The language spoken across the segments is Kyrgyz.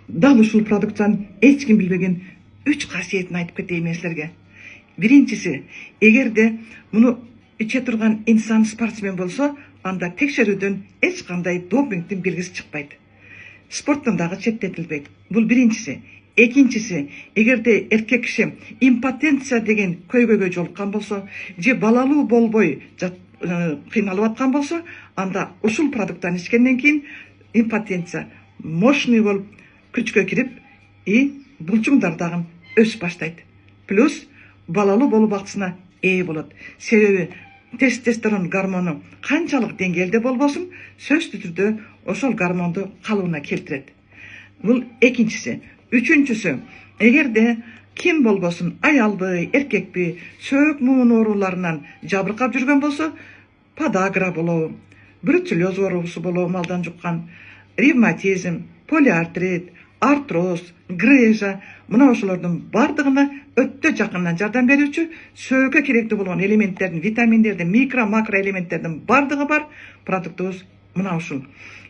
дал ушул продукциянын эч ким билбеген 3 касиетин айтып кетейин мен силерге. Биринчиси, эгерде муну иче турган инсан спортсмен болсо, анда текшерүүдөн эч кандай допингдин белгиси чыкпайт. Спорттон дагы четтетилбейт. Бул биринчиси. Экинчиси, эгерде эркек киши импотенция деген көйгөйгө жолуккан болсо, же балалуу болбой кыйналып аткан болсо, анда ушул продукттан ичкенден кийин импотенция мощный болуп күчкө кирип, булчуңдар дагы өсүп баштайт. Плюс балалуу болуу бактысына ээ болот. Себеби тестостерон гормону канчалык деңгээлде болбосун, сөзсүз түрдө ошол гормонду калыбына келтирет. Бул экинчиси. Үчүнчүсү, эгерде ким болбосун, аялбы, эркекпи, сөөк муун ооруларынан жабыркап жүргөн болсо, подагра болобу, бруцеллез оорусу болобу малдан жуккан, ревматизм, полиартрит, артроз, грыжа, мына ошолордун бардыгына өтө жакындан жардам берүүчү, сөөгө керектүү болгон элементтердин, витаминдердин, микро, макро элементтердин бардыгы бар продуктубуз мына ушул.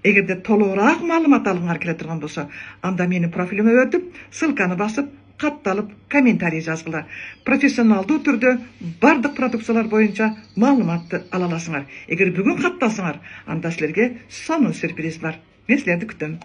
Эгерде толугураак маалымат алгыңар келе турган болсо, анда менин профилиме өтүп, ссылканы басып, катталып, комментарий жазгыла. Профессионалдуу түрдө бардык продукциялар боюнча маалыматты ала аласыңар. Эгер бүгүн катталсаңар, анда силерге сонун сюрприз бар. Мен силерди күтөм.